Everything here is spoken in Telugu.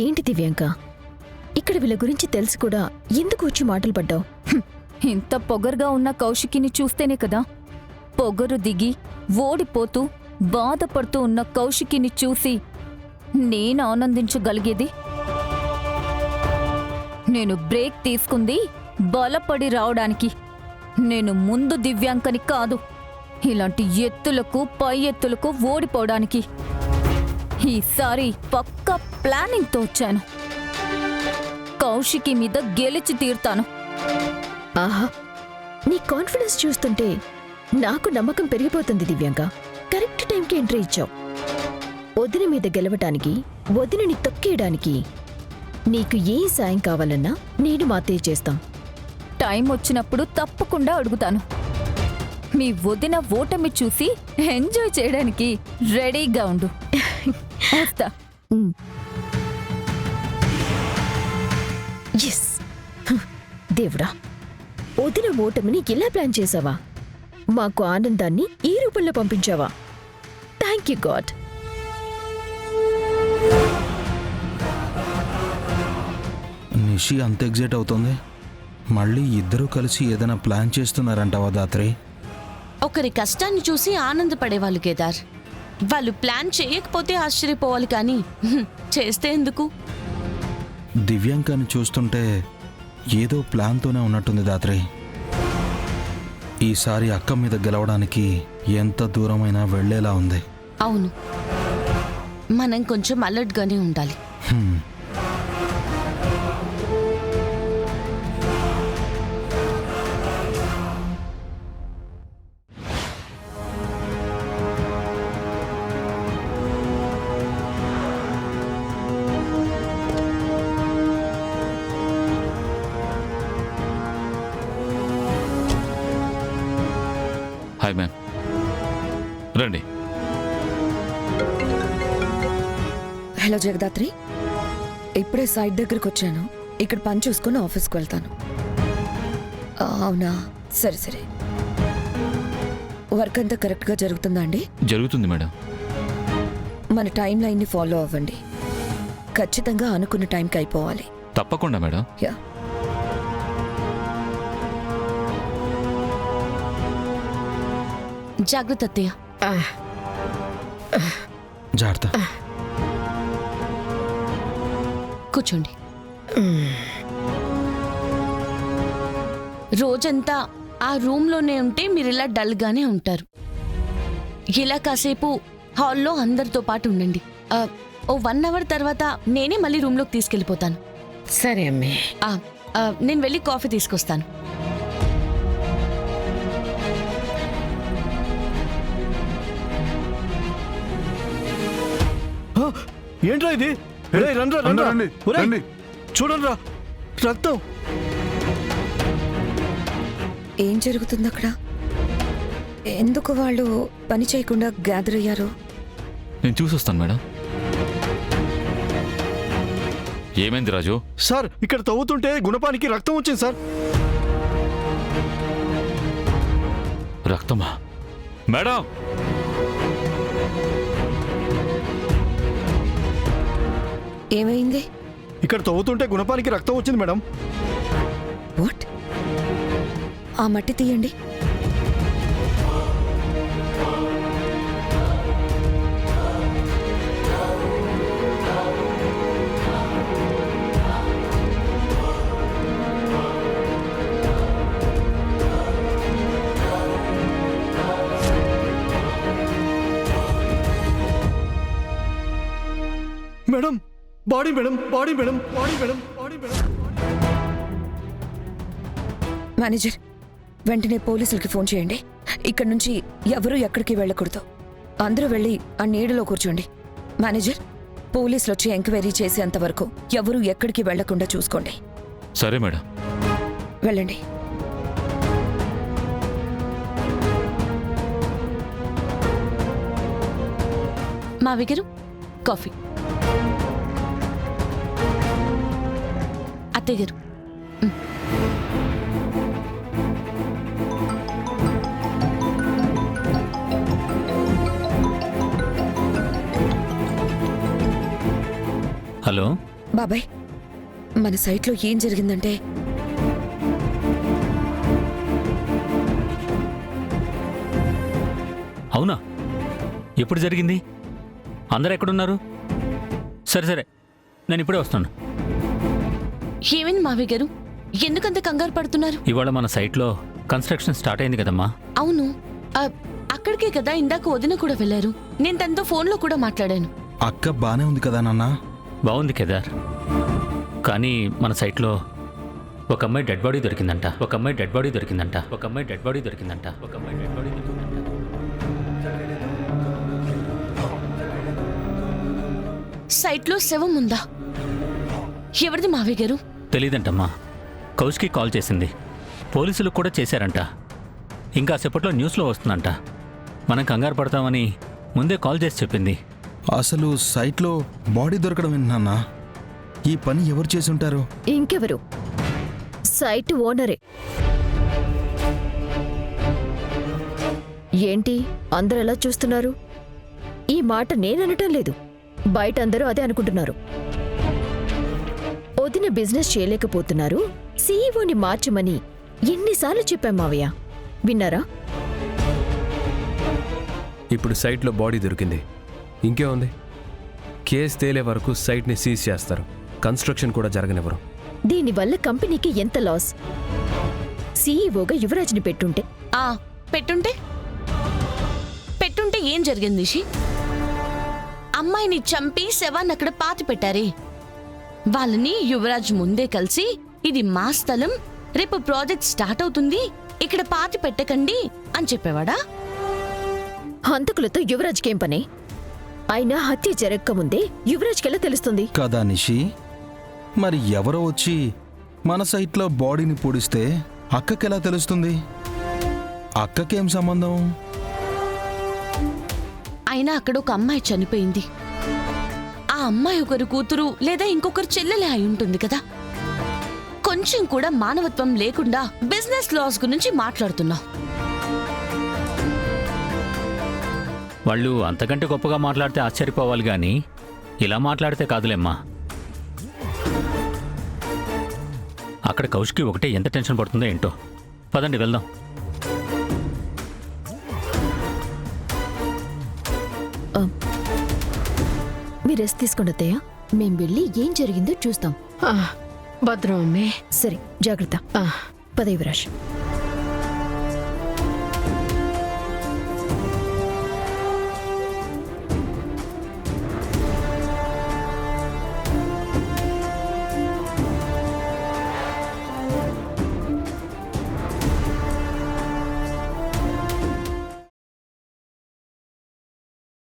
ఏంటి దివ్యాంక, ఇక్కడ వీళ్ళ గురించి తెలిసి కూడా ఎందుకు వచ్చి మాటలు పడ్డావు? ఇంత పొగరుగా ఉన్న కౌశికిని చూస్తేనే కదా పొగరు దిగి ఓడిపోతూ బాధపడుతూ ఉన్న కౌశికిని చూసి నేను ఆనందించగలిగేది. నేను బ్రేక్ తీసుకుంది బలపడి రావడానికి, నేను ముందు దివ్యాంకని కాదు, ఇలాంటి ఎత్తులకు పై ఎత్తులకు ఓడిపోవడానికి. ఈసారి పక్కా ప్లానింగ్తో వచ్చాను. కౌశికి మీద గెలిచి తీరుతాను. ఆహా, నీ కాన్ఫిడెన్స్ చూస్తుంటే నాకు నమ్మకం పెరిగిపోతుంది దివ్యాంక. కరెక్ట్ టైంకి ఎంట్రీ ఇచ్చావు. వదిన మీద గెలవటానికి, వదినని తొక్కేయడానికి నీకు ఏ సాయం కావాలన్నా నేను మాత్రమే చేస్తాం. టైం వచ్చినప్పుడు తప్పకుండా అడుగుతాను. మీ వదిన ఓటమి చూసి ఎంజాయ్ చేయడానికి రెడీగా ఉండు. వస్తా. ఎస్, దేవుడా, వదిన ఓటమిని ఇలా ప్లాన్ చేసావా? మాకు ఆనందాన్ని ఈ రూపంలో పంపించావా? Thank you god. నిషి అంత ఎగ్జైట్ అవుతుంది. మళ్ళీ ఇద్దరూ కలిసి ఏదైనా ప్లాన్ చేస్తున్నారంటావా దాత్రి? ఒకరి కష్టాన్ని చూసి ఆనందపడేవాళ్ళు కేదార్. వాళ్ళు ప్లాన్ చేయకపోతే ఆశ్చర్యపోవాలి, కానీ చేస్తే ఎందుకు? దివ్యాంకాన్ని చూస్తుంటే ఏదో ప్లాన్తోనే ఉన్నట్టుంది దాత్రి. ఈసారి అక్క మీద గెలవడానికి ఎంత దూరమైనా వెళ్లేలా ఉంది. అవును, మనం కొంచెం అలర్ట్గానే ఉండాలి. హాయ్ మ్యామ్, రండి. హలో జగదాత్రి, ఇప్పుడే సైట్ దగ్గరకు వచ్చాను. ఇక్కడ పని చూసుకుని ఆఫీస్కి వెళ్తాను. అవునా, సరే సరే. వర్క్ అంతా కరెక్ట్గా జరుగుతుందా అండి? జరుగుతుంది మేడం. మన టైం లైన్ని ఫాలో అవ్వండి. ఖచ్చితంగా అనుకున్న టైంకి అయిపోవాలి. తప్పకుండా మేడం. యా. జాగ్రత్త అత్తయ్య. జాగ్రత్త. కూర్చోండి. రోజంతా ఆ రూమ్లోనే ఉంటే మీరు ఇలా డల్గానే ఉంటారు. ఇలా కాసేపు హాల్లో అందరితో పాటు ఉండండి. ఓ 1 అవర్ తర్వాత నేనే మళ్ళీ రూమ్లోకి తీసుకెళ్ళిపోతాను. సరే అమ్మే. నేను వెళ్ళి కాఫీ తీసుకొస్తాను. ఏంట్రా ఇది? చూడండిరా, రక్తం. ఏం జరుగుతుంది అక్కడ? ఎందుకు వాళ్ళు పని చేయకుండా గ్యాదర్ అయ్యారు? నేను చూసొస్తాను మేడం. ఏమైంది రాజు? సార్, ఇక్కడ తవ్వుతుంటే గుణపానికి రక్తం వచ్చింది సార్. రక్తమా? మేడం! ఏమైంది? ఇక్కడ తవ్వుతుంటే గుణపానికి రక్తం వచ్చింది మేడం. వాట్? ఆ మట్టి తీయండి. Madam, body madam, body madam, body madam, body madam. Manager, వెంటనే పోలీసులకి ఫోన్ చేయండి. ఇక్కడి నుంచి ఎవరూ ఎక్కడికి వెళ్ళకూడదు. అందరూ వెళ్ళి ఆ నీడలో కూర్చోండి. మేనేజర్, పోలీసులు వచ్చి ఎంక్వైరీ చేసేంత వరకు ఎవరూ ఎక్కడికి వెళ్లకుండా చూసుకోండి. సరే మేడం. వెళ్ళండి. మావి గారు, కాఫీ. అత్తయ్య గారు. హలో, బాబాయ్, మన సైట్లో ఏం జరిగిందంటే అవునా? ఎప్పుడు జరిగింది? అందరు ఎక్కడున్నారు? సరే సరే, నేను ఇప్పుడే వస్తాను. ఏమైంది మావయ్య గారు? ఎందుకంత కంగారు పడుతున్నారు? ఇవాళ మన సైట్లో కన్స్ట్రక్షన్ స్టార్ట్ అయింది కదమ్మా. అవును, అక్కడికే కదా ఇందాక వదిన కూడా వెళ్ళారు. నేను తనతో ఫోన్లో కూడా మాట్లాడాను. అక్క బానే ఉంది కదా నాన్న? బాగుంది కేదార్, కానీ మన సైట్లో ఒక అమ్మాయి డెడ్ బాడీ దొరికిందంట. ఒక అమ్మాయి డెడ్ బాడీ దొరికిందంట. ఒక అమ్మాయి డెడ్ బాడీ దొరికిందంట. ఒక అమ్మాయి డెడ్ బాడీ దొరికిందంట. సైట్లో శవం ఉందా? ఎవరిది మావయ్య గారు? తెలీదంటమ్మా. కౌష్కి కాల్ చేసింది. పోలీసులకు కూడా చేశారంట. ఇంకా సేపట్లో న్యూస్లో వస్తుందంట. మనం కంగారు పడతామని ముందే కాల్ చేసి చెప్పింది. అసలు సైట్లో బాడీ దొరకడం ఏంటి నాన్న? ఈ పని ఎవరు చేసి ఉంటారు? ఇంకెవరు? సైట్ ఓనరే. ఏంటి అందరూ ఎలా చూస్తున్నారు? ఈ మాట నేననటం లేదు, బయట అందరూ అదే అనుకుంటున్నారు. వదిన బిజినెస్ చేయలేకపోతున్నారు, సీఈఓని మార్చమని ఎన్నిసార్లు చెప్పాం మావయ్య, విన్నారా? ఇప్పుడు సైట్లో బాడీ దొరికింది, ఇంకే ఉంది. కేసు తేలే వరకు సైట్ని సీజ్ చేస్తారు, కన్స్ట్రక్షన్ కూడా జరగనివ్వరు. దీనివల్ల కంపెనీకి ఎంత లాస్? సీఈఓగా యువరాజ్ని పెట్టుంటే పెట్టుంటే ఏం జరిగింది నిషి? అమ్మాయిని చంపి శవాన్ని అక్కడ పాతి పెట్టారే. వాళ్ళని యువరాజ్ ముందే కలిసి, ఇది మా స్థలం, రేపు ప్రాజెక్ట్ స్టార్ట్ అవుతుంది, ఇక్కడ పాతి పెట్టకండి అని చెప్పేవాడా? హంతకులతో యువరాజ్కేం పని? అయినా హత్య జరగకముందే యువరాజ్కెలా తెలుస్తుంది? కదా నిషి, మరి ఎవరో వచ్చి మన సైట్లో బాడీని పూడిస్తే అక్కకెలా తెలుస్తుంది? అక్కకేం సంబంధం? అయినా అక్కడ ఒక అమ్మాయి చనిపోయింది. ఆ అమ్మాయి ఒకరు కూతురు లేదా ఇంకొకరు చెల్లెలే అయి ఉంటుంది కదా. కొంచెం కూడా మానవత్వం లేకుండా బిజినెస్ లాస్ గురించి మాట్లాడుతున్నావు. వాళ్ళు అంతకంటే గొప్పగా మాట్లాడితే ఆశ్చర్యపోవాలి కానీ ఇలా మాట్లాడితే కాదులేమ్మా. అక్కడ కౌష్కి ఒకటే ఎంత టెన్షన్ పడుతుందో ఏంటో. పదండి వెళ్దాం. మీరు రెస్ట్ తీసుకోండి అత్తయ్య, మేం వెళ్ళి ఏం జరిగిందో చూస్తాం. భద్రం అమ్మే. సరే, జాగ్రత్త. పద యువరాజ్.